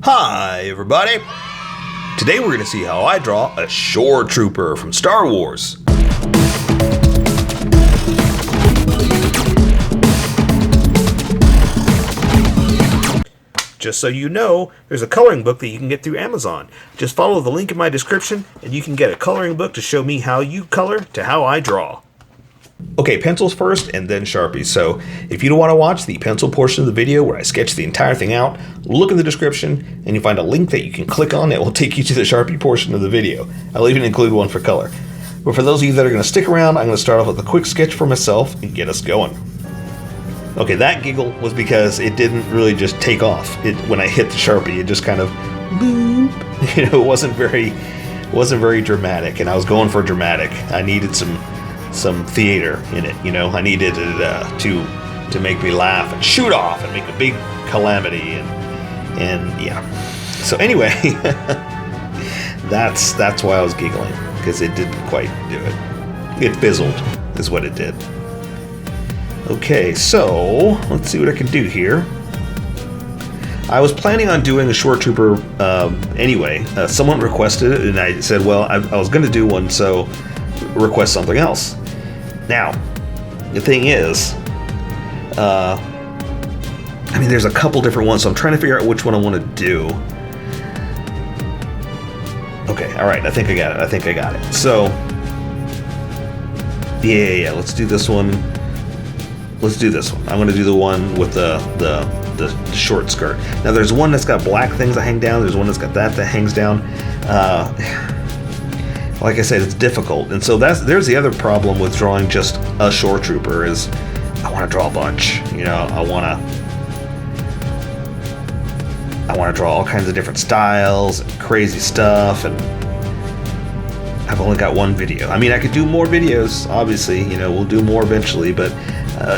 Hi everybody! Today we're going to see how I draw a shore trooper from Star Wars. Just so you know, there's a coloring book that you can get through Amazon. Just follow the link in my description and you can get a coloring book to show me how you color to how I draw. Okay, pencils first and then Sharpies. So if you don't want to watch the pencil portion of the video where I sketch the entire thing out, look in the description and you'll find a link that you can click on that will take you to the Sharpie portion of the video. I'll even include one for color. But for those of you that are going to stick around, I'm going to start off with a quick sketch for myself and get us going. Okay, that giggle was because it didn't really just take off. When I hit the Sharpie, it just kind of boop. It wasn't very dramatic, and I was going for dramatic. I needed some theater in it, I needed it to make me laugh and shoot off and make a big calamity and yeah. So anyway, that's why I was giggling, because it didn't quite do it. It fizzled is what it did. Okay, so let's see what I can do here. I was planning on doing a shore trooper anyway. Someone requested it and I said, well, I was going to do one, so request something else. Now, the thing is, there's a couple different ones, so I'm trying to figure out which one I want to do. Okay, all right, I think I got it. So, yeah, let's do this one. I'm going to do the one with the short skirt. Now, there's one that's got black things that hang down. There's one that's got that hangs down. Like I said, it's difficult, and so there's the other problem with drawing just a shore trooper is I want to draw a bunch. I want to draw all kinds of different styles and crazy stuff, and I've only got one video. I could do more videos, obviously. We'll do more eventually, but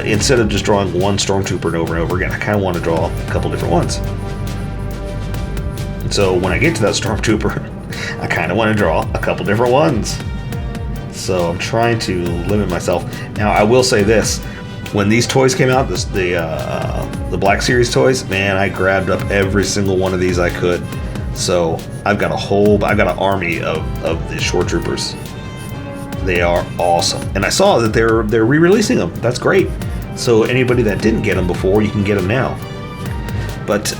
instead of just drawing one stormtrooper over and over again, I kind of want to draw a couple different ones. And so when I get to that stormtrooper, I kind of want to draw a couple different ones. So I'm trying to limit myself. Now, I will say this. When these toys came out, the Black Series toys, man, I grabbed up every single one of these I could. So I've got an army of the shore troopers. They are awesome. And I saw that they're re-releasing them. That's great. So anybody that didn't get them before, you can get them now. But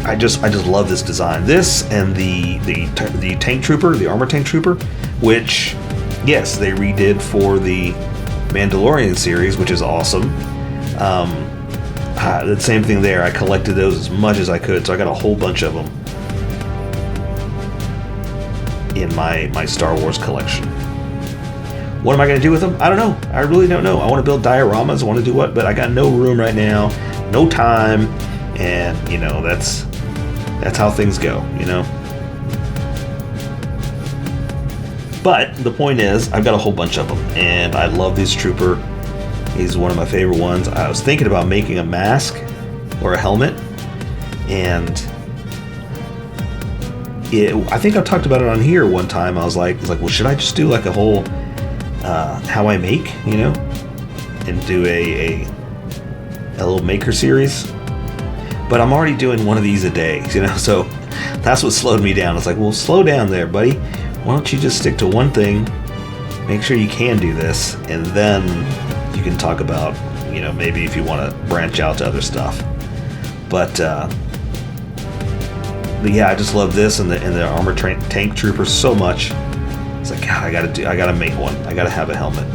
I just love this design. This and the tank trooper, the armor tank trooper, which, yes, they redid for the Mandalorian series, which is awesome. The same thing there. I collected those as much as I could, so I got a whole bunch of them in my Star Wars collection. What am I going to do with them? I don't know. I really don't know. I want to build dioramas. I want to do what, but I got no room right now, no time. And, that's how things go, But the point is, I've got a whole bunch of them, and I love this trooper. He's one of my favorite ones. I was thinking about making a mask or a helmet, and I think I talked about it on here one time. I was like, well, should I just do like a whole how I make, and do a little maker series? But I'm already doing one of these a day, so that's what slowed me down. It's like, well, slow down there, buddy. Why don't you just stick to one thing, make sure you can do this, and then you can talk about, maybe if you want to branch out to other stuff. But yeah, I just love this and the armor tank trooper so much. It's like, God, I gotta make one. I gotta have a helmet.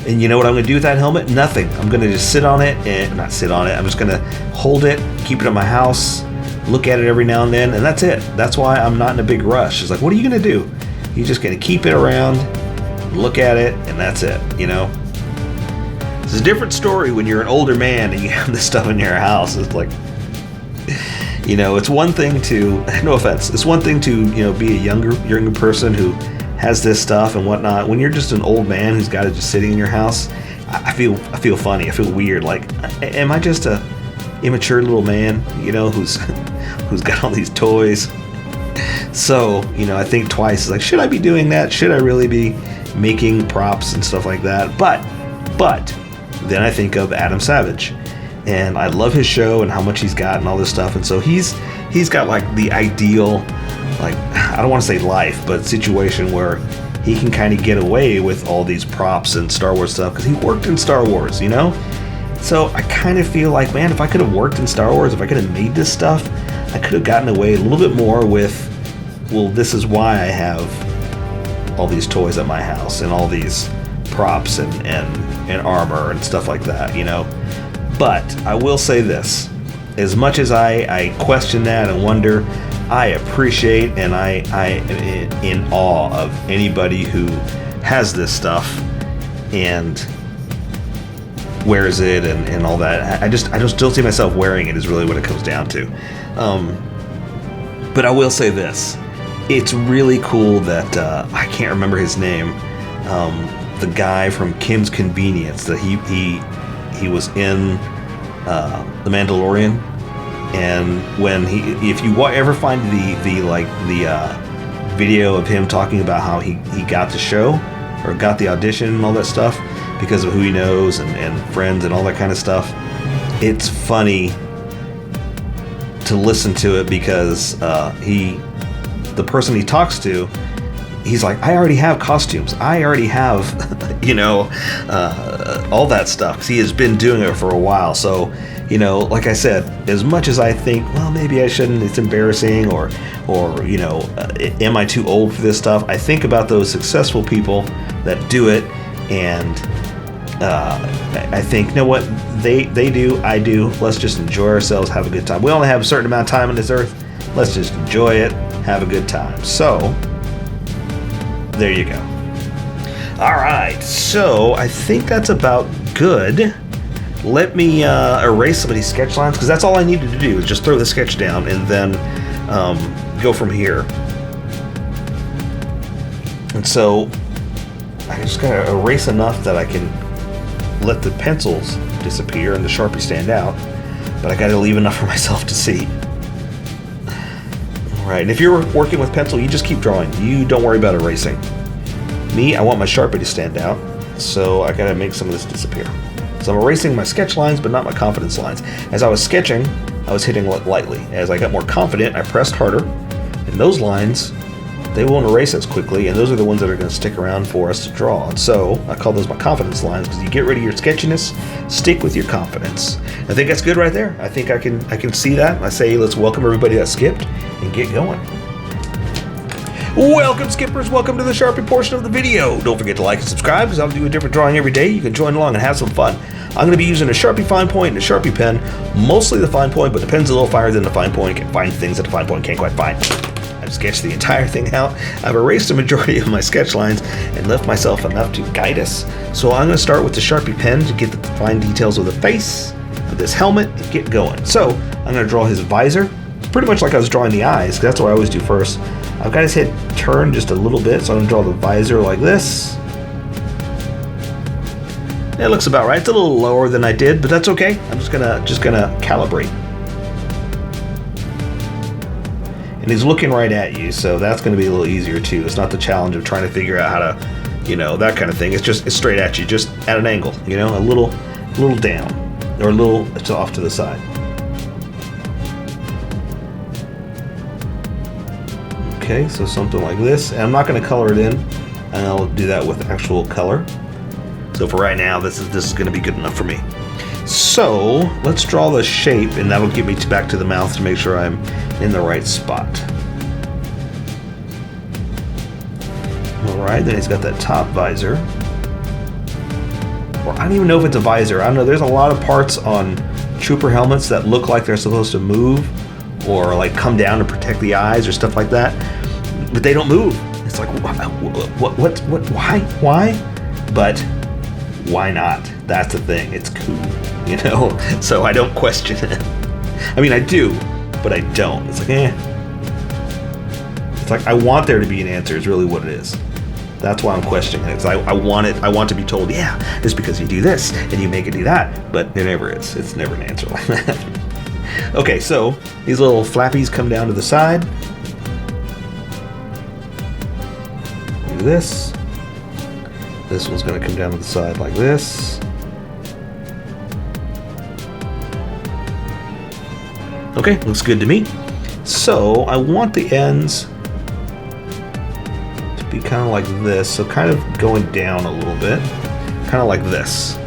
And you know what I'm going to do with that helmet? Nothing. I'm going to just sit on it, and not sit on it. I'm just going to hold it, keep it in my house, look at it every now and then, and that's it. That's why I'm not in a big rush. It's like, what are you going to do? You're just going to keep it around, look at it, and that's it, It's a different story when you're an older man and you have this stuff in your house. It's like, it's one thing to, no offense, it's one thing to, be a younger person who has this stuff and whatnot. When you're just an old man who's got it just sitting in your house, I feel funny. I feel weird. Like, am I just a immature little man, who's got all these toys? So, I think twice. It's like, should I be doing that? Should I really be making props and stuff like that? But then I think of Adam Savage. and I love his show and how much he's got and all this stuff. And so he's got like the ideal, like, I don't want to say life, but situation where he can kind of get away with all these props and Star Wars stuff because he worked in Star Wars, you know? So I kind of feel like, man, if I could have worked in Star Wars, if I could have made this stuff, I could have gotten away a little bit more with, well, this is why I have all these toys at my house and all these props and armor and stuff like that, you know? But I will say this, as much as I question that and wonder, I appreciate and I am in awe of anybody who has this stuff and wears it and all that. I just don't see myself wearing it is really what it comes down to. But I will say this, it's really cool that I can't remember his name, the guy from Kim's Convenience, that he was in The Mandalorian, and when if you ever find the video of him talking about how he got the show or got the audition and all that stuff because of who he knows and friends and all that kind of stuff, it's funny to listen to it because the person he talks to, he's like, I already have costumes, I already have all that stuff, because he has been doing it for a while. So, you know, like I said, as much as I think, well, maybe I shouldn't, it's embarrassing, or you know, am I too old for this stuff, I think about those successful people that do it, and I think, you know what, they do, I do, let's just enjoy ourselves, have a good time. We only have a certain amount of time on this earth, let's just enjoy it, have a good time. So there you go. All right, so I think that's about good. Let me erase some of these sketch lines, because that's all I needed to do, is just throw the sketch down and then go from here. And so I just gotta erase enough that I can let the pencils disappear and the Sharpie stand out, but I gotta leave enough for myself to see. All right, and if you're working with pencil, you just keep drawing. You don't worry about erasing. Me, I want my Sharpie to stand out, so I gotta make some of this disappear. So I'm erasing my sketch lines, but not my confidence lines. As I was sketching, I was hitting lightly. As I got more confident, I pressed harder, and those lines, they won't erase as quickly, and those are the ones that are gonna stick around for us to draw. And so I call those my confidence lines, because you get rid of your sketchiness, stick with your confidence. I think that's good right there. I think I can see that. I say, let's welcome everybody that skipped and get going. Welcome, skippers. Welcome to the Sharpie portion of the video. Don't forget to like and subscribe, because I'll do a different drawing every day. You can join along and have some fun. I'm going to be using a Sharpie fine point and a Sharpie pen, mostly the fine point, but the pen's a little finer than the fine point. You can find things that the fine point can't quite find. I've sketched the entire thing out. I've erased the majority of my sketch lines and left myself enough to guide us. So I'm going to start with the Sharpie pen to get the fine details of the face of this helmet and get going. So I'm going to draw his visor. It's pretty much like I was drawing the eyes, because that's what I always do first. I've got his head turned just a little bit, so I'm going to draw the visor like this. It looks about right. It's a little lower than I did, but that's okay. I'm just gonna calibrate. And he's looking right at you, so that's going to be a little easier too. It's not the challenge of trying to figure out how to, you know, that kind of thing. It's straight at you, just at an angle, you know, a little down, or a little off to the side. Okay, so something like this. And I'm not going to color it in, and I'll do that with actual color. So for right now, this is going to be good enough for me. So let's draw the shape, and that'll get me back to the mouth to make sure I'm in the right spot. All right, then he's got that top visor. Or I don't even know if it's a visor. I don't know. There's a lot of parts on trooper helmets that look like they're supposed to move, or like come down to protect the eyes or stuff like that, but they don't move. It's like, what, why? But why not? That's the thing. It's cool, you know? So I don't question it. I mean, I do, but I don't. It's like, It's like, I want there to be an answer is really what it is. That's why I'm questioning it, because I want to be told, yeah, just because you do this and you make it do that, but it never is. It's never an answer like that. Okay, so these little flappies come down to the side. Do this. This one's going to come down to the side like this. Okay, looks good to me. So I want the ends to be kind of like this, so kind of going down a little bit, kind of like this.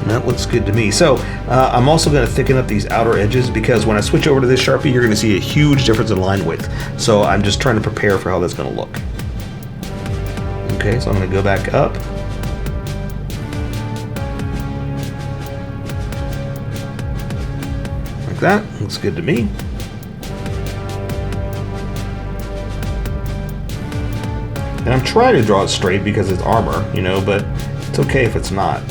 And that looks good to me. So I'm also going to thicken up these outer edges, because when I switch over to this Sharpie, you're going to see a huge difference in line width. So I'm just trying to prepare for how that's going to look. Okay, so I'm going to go back up. Like that. Looks good to me. And I'm trying to draw it straight because it's armor, you know, but it's okay if it's not.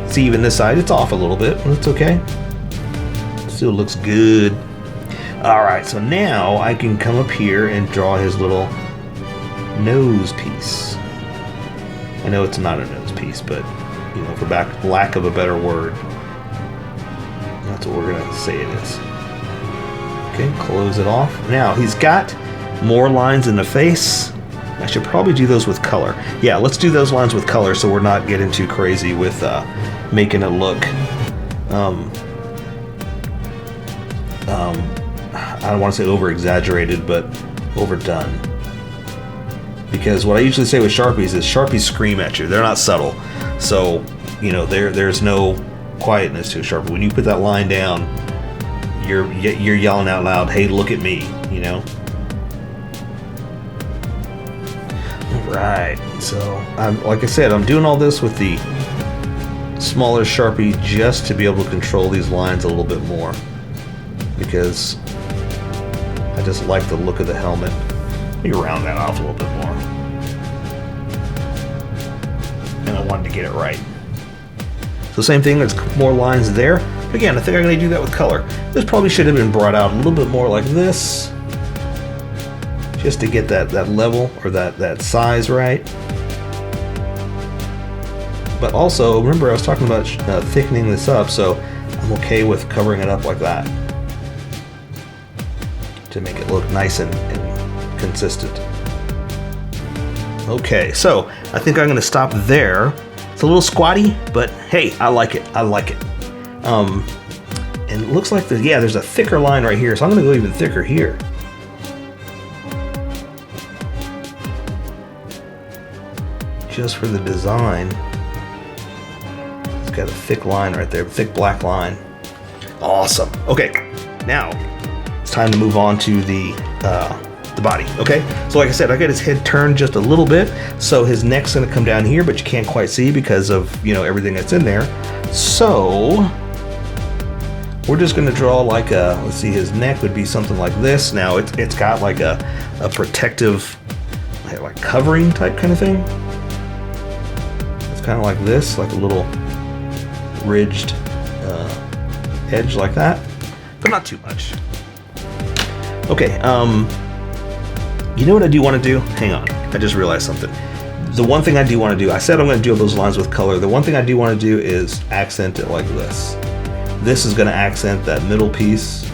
See, even this side, it's off a little bit, but it's okay. Still looks good. All right, so now I can come up here and draw his little nose piece. I know it's not a nose piece, but you know, for lack of a better word, that's what we're gonna say it is. Okay, close it off. Now he's got more lines in the face. I should probably do those with color. Yeah, let's do those lines with color so we're not getting too crazy with making it look I don't want to say over exaggerated, but overdone. Because what I usually say with Sharpies is Sharpies scream at you. They're not subtle. So, you know, there's no quietness to a Sharpie. When you put that line down, you're yelling out loud, "Hey, look at me," you know? Right, so like I said, I'm doing all this with the smaller Sharpie just to be able to control these lines a little bit more, because I just like the look of the helmet. Let me round that off a little bit more, and I wanted to get it right. So same thing, there's more lines there. Again, I think I'm going to do that with color. This probably should have been brought out a little bit more like this, just to get that level or that size right. But also, remember I was talking about thickening this up, so I'm okay with covering it up like that to make it look nice and consistent. Okay, so I think I'm going to stop there. It's a little squatty, but hey, I like it. I like it. And it looks like there's a thicker line right here, so I'm going to go even thicker here. Just for the design. It's got a thick line right there, thick black line. Awesome. Okay, now it's time to move on to the body. Okay, so like I said, I got his head turned just a little bit, so his neck's going to come down here, but you can't quite see because of, you know, everything that's in there. So we're just going to draw like a, let's see, his neck would be something like this. Now it's got like a protective, like covering type kind of thing. It's kind of like this, like a little ridged edge like that, but not too much. Okay, you know what I do want to do? Hang on, I just realized something. The one thing I do want to do, I said I'm going to do those lines with color. The one thing I do want to do is accent it like this. This is going to accent that middle piece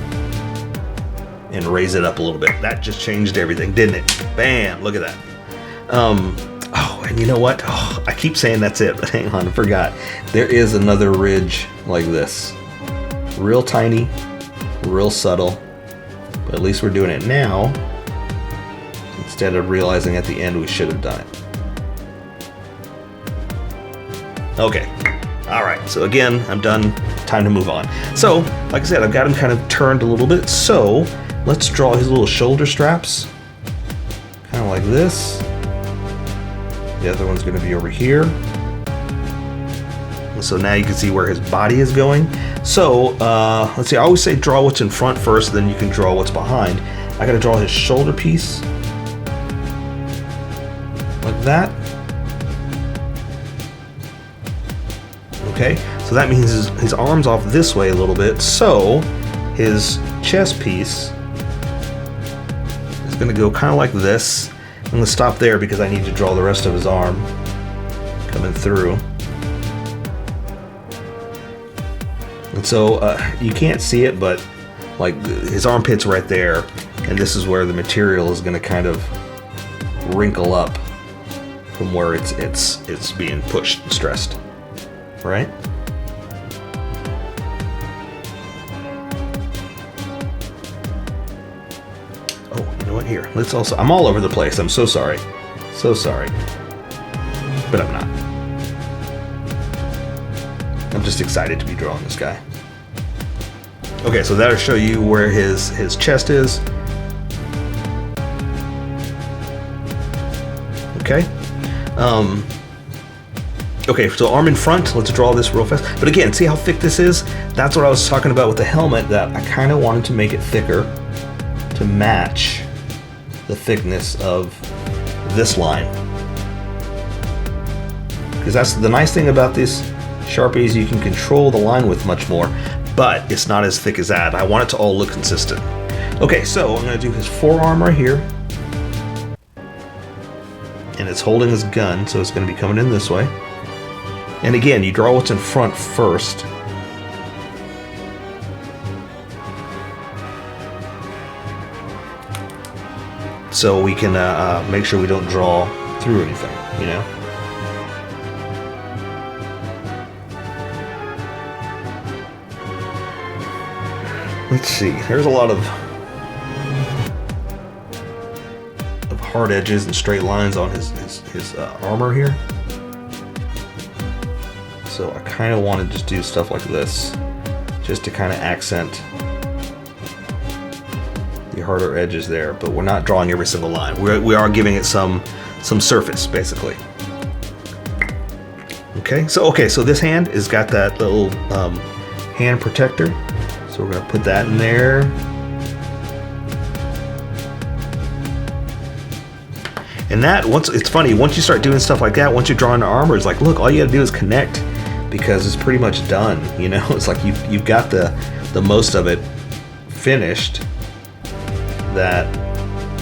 and raise it up a little bit. That just changed everything, didn't it? Bam, look at that. Oh, and you know what? Oh, I keep saying that's it, but hang on, I forgot. There is another ridge like this. Real tiny, real subtle, but at least we're doing it now instead of realizing at the end we should have done it. Okay, all right, so again, I'm done, time to move on. So, like I said, I've got him kind of turned a little bit, so let's draw his little shoulder straps, kind of like this. The other one's gonna be over here. And so now you can see where his body is going. So, let's see, I always say draw what's in front first, then you can draw what's behind. I gotta draw his shoulder piece, like that. Okay, so that means his arm's off this way a little bit, so his chest piece is gonna go kind of like this. I'm gonna stop there because I need to draw the rest of his arm coming through. And so you can't see it, but like his armpit's right there, and this is where the material is gonna kind of wrinkle up from where it's being pushed and stressed, right? Oh, you know what? Here, let's also. I'm all over the place. I'm so sorry, so sorry, but I'm not. I'm just excited to be drawing this guy. Okay, so that'll show you where his chest is. Okay. Okay, so arm in front. Let's draw this real fast. But again, see how thick this is? That's what I was talking about with the helmet, that I kind of wanted to make it thicker to match the thickness of this line. Because that's the nice thing about these Sharpies, you can control the line with much more, but it's not as thick as that. I want it to all look consistent. Okay, so I'm going to do his forearm right here. And it's holding his gun, so it's going to be coming in this way. And again, you draw what's in front first. So we can make sure we don't draw through anything, you know? Let's see, there's a lot of hard edges and straight lines on his armor here. So I kind of want to just do stuff like this, just to kind of accent the harder edges there, but we're not drawing every single line. We are giving it some surface, basically. Okay, so this hand has got that little hand protector. So we're going to put that in there. And that, it's funny, once you start doing stuff like that, once you're drawing the armor, it's like, look, all you got to do is connect, because it's pretty much done, you know? It's like you've got the most of it finished, that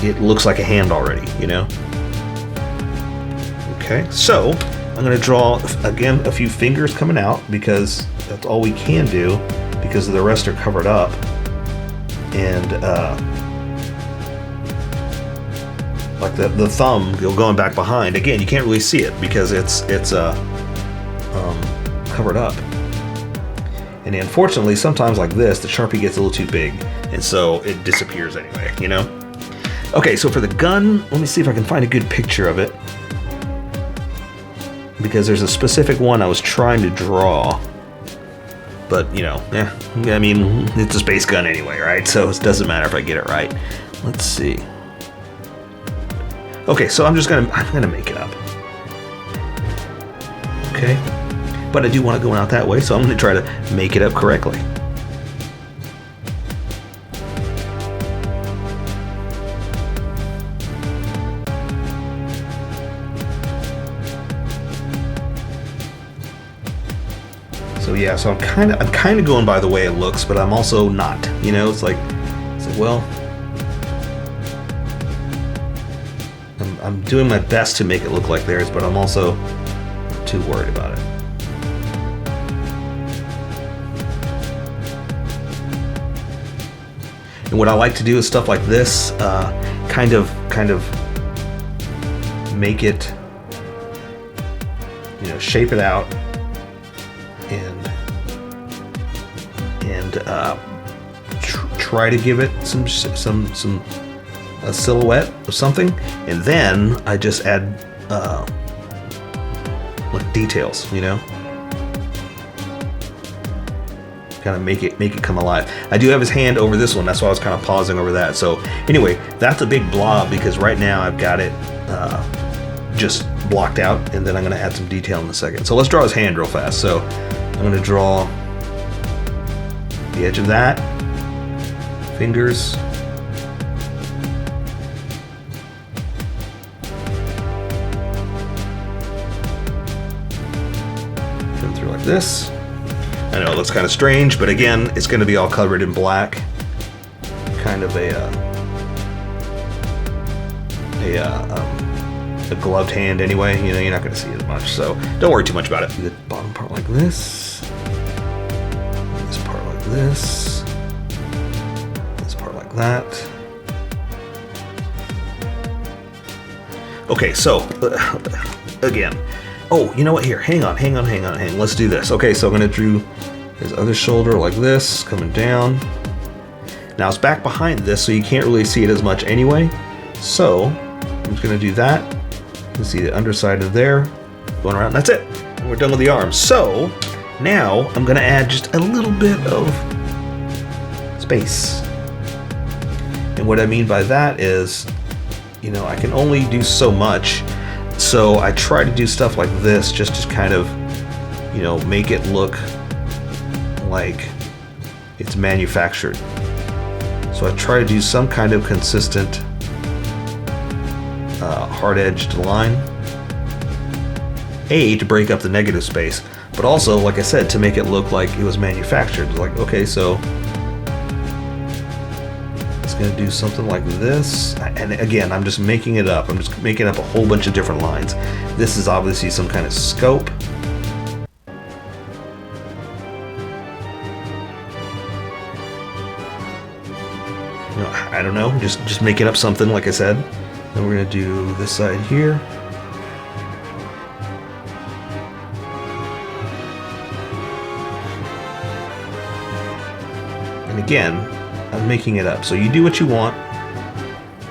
it looks like a hand already, you know? Okay, so I'm going to draw, again, a few fingers coming out, because that's all we can do, because the rest are covered up. And like the thumb going back behind, again, you can't really see it because it's covered up. And unfortunately, sometimes like this, the Sharpie gets a little too big, and so it disappears anyway, you know? Okay, so for the gun, let me see if I can find a good picture of it, because there's a specific one I was trying to draw. But, you know, I mean, it's a space gun anyway, right? So it doesn't matter if I get it right. Let's see. Okay, so I'm gonna make it up. Okay, but I do want to go out that way, so I'm gonna try to make it up correctly. So yeah, so I'm kind of going by the way it looks, but I'm also not. You know, it's like well, I'm doing my best to make it look like theirs, but I'm also not too worried about it. And what I like to do is stuff like this, kind of make it, you know, shape it out. And try to give it some a silhouette of something, and then I just add like details, you know, kind of make it come alive. I do have his hand over this one, that's why I was kind of pausing over that. So anyway, that's a big blob because right now I've got it just blocked out, and then I'm going to add some detail in a second. So let's draw his hand real fast. So I'm going to draw the edge of that, fingers, come through like this. I know it looks kind of strange, but again, it's going to be all covered in black, kind of a gloved hand anyway. You know, you're not going to see it much, so don't worry too much about it. Do the bottom part like this, this part like this, this part like that. Okay, so again. Oh, you know what? Here, hang on. Let's do this. Okay, so I'm gonna do his other shoulder like this, coming down. Now it's back behind this, so you can't really see it as much anyway. So I'm just gonna do that. You can see the underside of there, going around. That's it. And we're done with the arms. So now I'm gonna add just a little bit of space. And what I mean by that is, you know, I can only do so much. So I try to do stuff like this just to kind of, you know, make it look like it's manufactured. So I try to do some kind of consistent hard-edged line. To break up the negative space, but also, like I said, to make it look like it was manufactured. Like, okay, so it's gonna do something like this. And again, I'm just making it up. I'm just making up a whole bunch of different lines. This is obviously some kind of scope. You know, I don't know, just making up something, like I said. Then we're gonna do this side here. And again, I'm making it up. So you do what you want.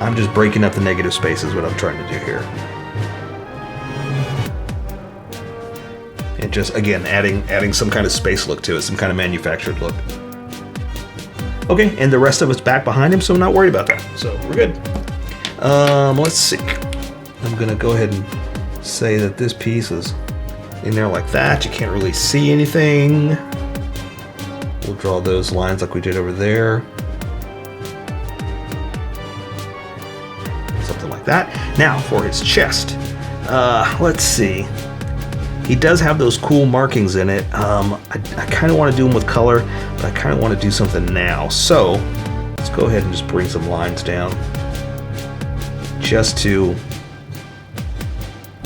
I'm just breaking up the negative space is what I'm trying to do here. And just, again, adding some kind of space look to it, some kind of manufactured look. Okay, and the rest of it's back behind him, so I'm not worried about that. So we're good. Let's see. I'm gonna go ahead and say that this piece is in there like that. You can't really see anything. We'll draw those lines like we did over there. Something like that. Now for his chest. Let's see. He does have those cool markings in it. I kind of want to do them with color, but I kind of want to do something now. So let's go ahead and just bring some lines down. Just to,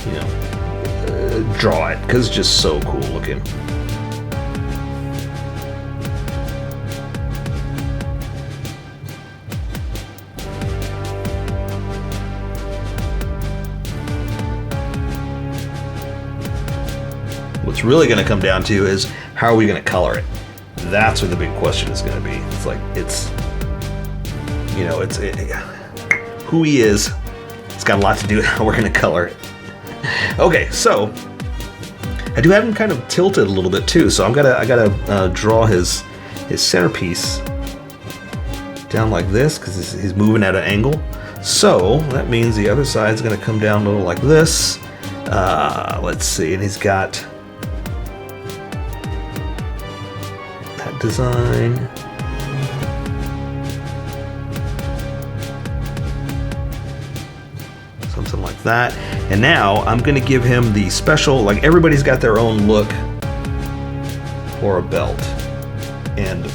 you know, draw it, because it's just so cool looking. What's really going to come down to is how are we going to color it? That's where the big question is going to be. It's like, it's, you know, who he is. It's got a lot to do with how we're going to color it. Okay, so I do have him kind of tilted a little bit too. So I gotta draw his centerpiece down like this because he's moving at an angle. So that means the other side is going to come down a little like this. Let's see, and he's got that design. Something like that. And now I'm going to give him the special, like everybody's got their own look for a belt. And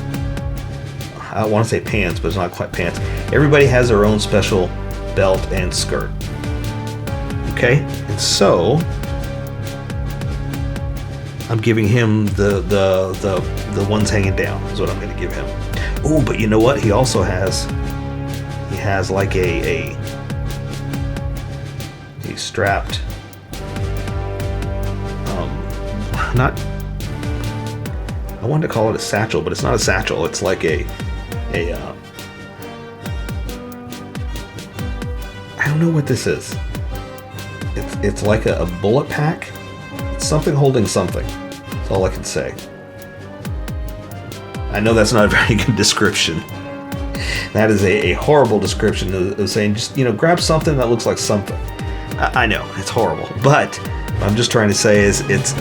I want to say pants, but it's not quite pants. Everybody has their own special belt and skirt. Okay? And so I'm giving him the ones hanging down is what I'm going to give him. Oh, but you know what? He also has like a strapped not, I wanted to call it a satchel, but it's not a satchel. It's like I don't know what this is. It's like a bullet pack. It's something holding something. That's all I can say. I know that's not a very good description. That is a horrible description of saying just, you know, grab something that looks like something. I know it's horrible, but what I'm just trying to say is it's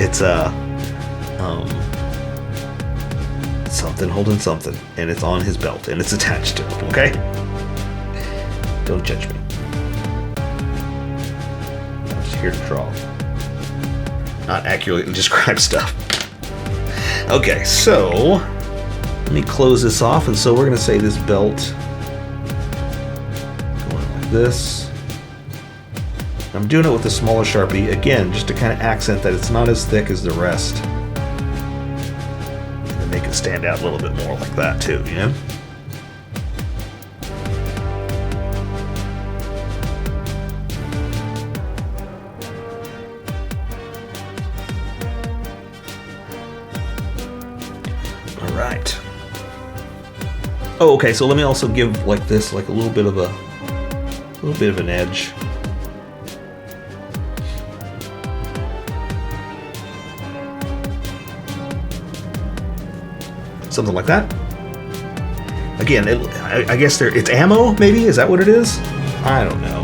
something holding something, and it's on his belt, and it's attached to him. Okay, don't judge me. I'm just here to draw, not accurately describe stuff. Okay, so let me close this off, and so we're gonna say this belt going like this. I'm doing it with a smaller Sharpie, again, just to kind of accent that it's not as thick as the rest. And to make it stand out a little bit more like that too, you know? All right. Oh, okay. So let me also give like this, like a little bit of an edge. Something like that. Again, I guess it's ammo, maybe? Is that what it is? I don't know.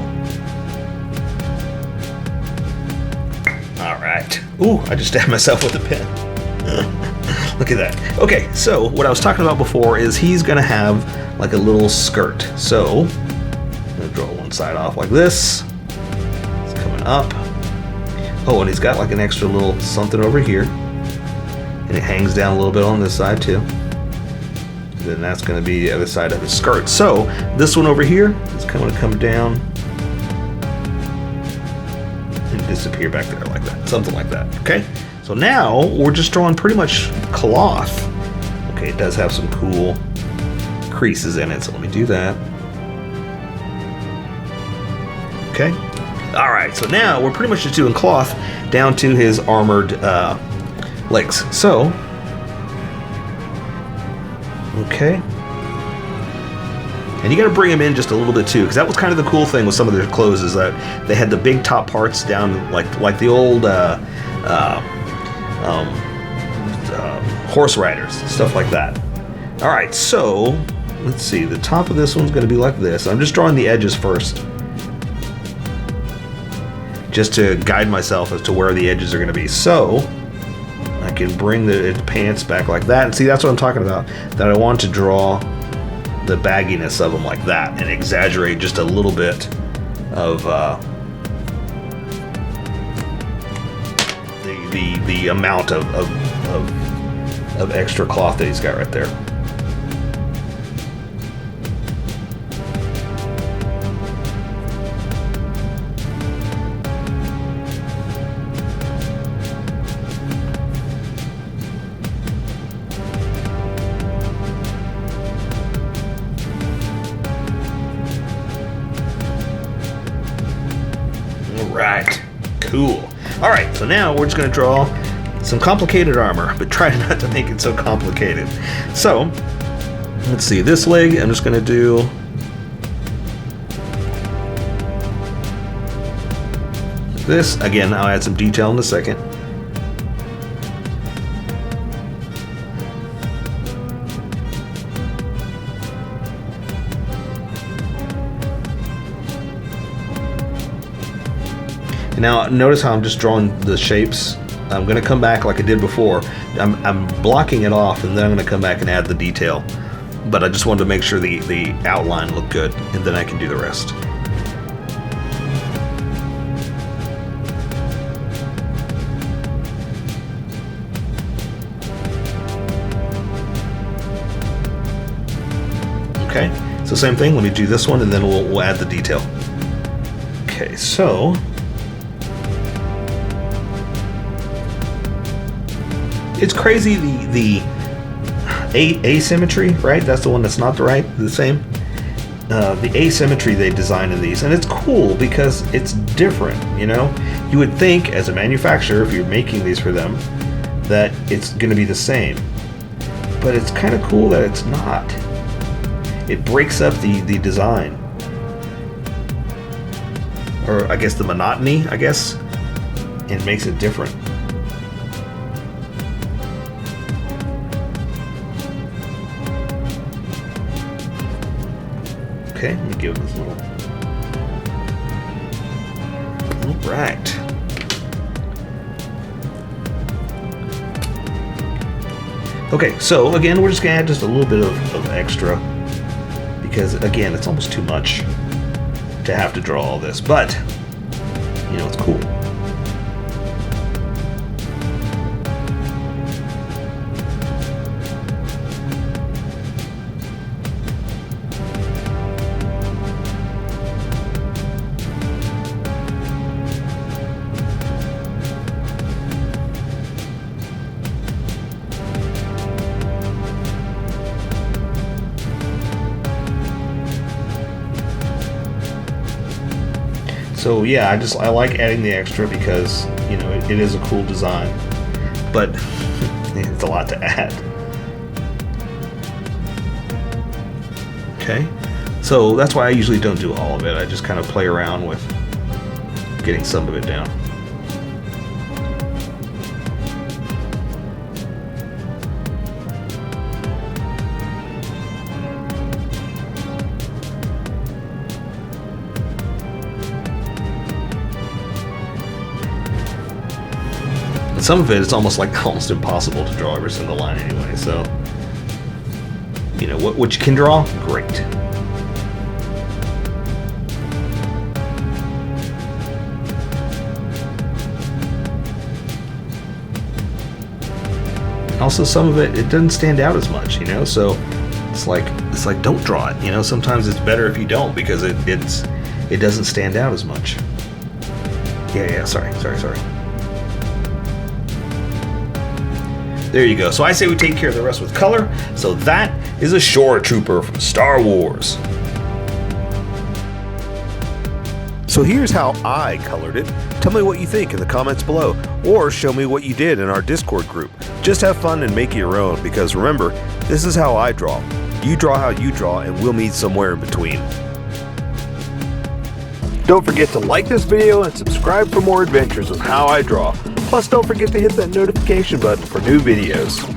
All right. Ooh, I just stabbed myself with a pen. Look at that. Okay, so what I was talking about before is he's gonna have like a little skirt. So I'm gonna draw one side off like this. It's coming up. Oh, and he's got like an extra little something over here. And it hangs down a little bit on this side too. Then that's going to be the other side of his skirt. So this one over here is going to come down and disappear back there like that, something like that. Okay, so now we're just drawing pretty much cloth. Okay, it does have some cool creases in it, so let me do that. Okay, all right, so now we're pretty much just doing cloth down to his armored legs. So okay, and you got to bring them in just a little bit too, because that was kind of the cool thing with some of their clothes, is that they had the big top parts down like the old horse riders, stuff like that. All right, so let's see. The top of this one's going to be like this. I'm just drawing the edges first, just to guide myself as to where the edges are going to be. So I can bring the pants back like that. And see, that's what I'm talking about. That I want to draw the bagginess of them like that and exaggerate just a little bit of the amount of extra cloth that he's got right there. Right, cool. All right, so now we're just going to draw some complicated armor, but try not to make it so complicated. So let's see, this leg I'm just going to do this. Again, I'll add some detail in a second. Now notice how I'm just drawing the shapes. I'm going to come back like I did before. I'm blocking it off, and then I'm going to come back and add the detail. But I just wanted to make sure the outline looked good, and then I can do the rest. Okay, so same thing. Let me do this one, and then we'll add the detail. Okay, so it's crazy the asymmetry, right? That's the one that's not the same. The asymmetry they design in these, and it's cool because it's different. You know, you would think as a manufacturer, if you're making these for them, that it's going to be the same, but it's kind of cool that it's not. It breaks up the design, or I guess the monotony, and makes it different. Okay, let me give this a little. All right. Okay, so again, we're just gonna add just a little bit of extra, because again, it's almost too much to have to draw all this, but you know, it's cool. So yeah, I like adding the extra because, you know, it is a cool design, but it's a lot to add. Okay, so that's why I usually don't do all of it. I just kind of play around with getting some of it down. And some of it, it's almost impossible to draw every single line anyway, so you know, what you can draw, great. Also, some of it doesn't stand out as much, you know, so it's like don't draw it, you know. Sometimes it's better if you don't, because it doesn't stand out as much. Yeah, sorry. There you go. So I say we take care of the rest with color. So that is a Shore Trooper from Star Wars. So here's how I colored it. Tell me what you think in the comments below, or show me what you did in our Discord group. Just have fun and make it your own, because remember, this is how I draw. You draw how you draw, and we'll meet somewhere in between. Don't forget to like this video and subscribe for more adventures with How I Draw. Plus, don't forget to hit that notification button for new videos.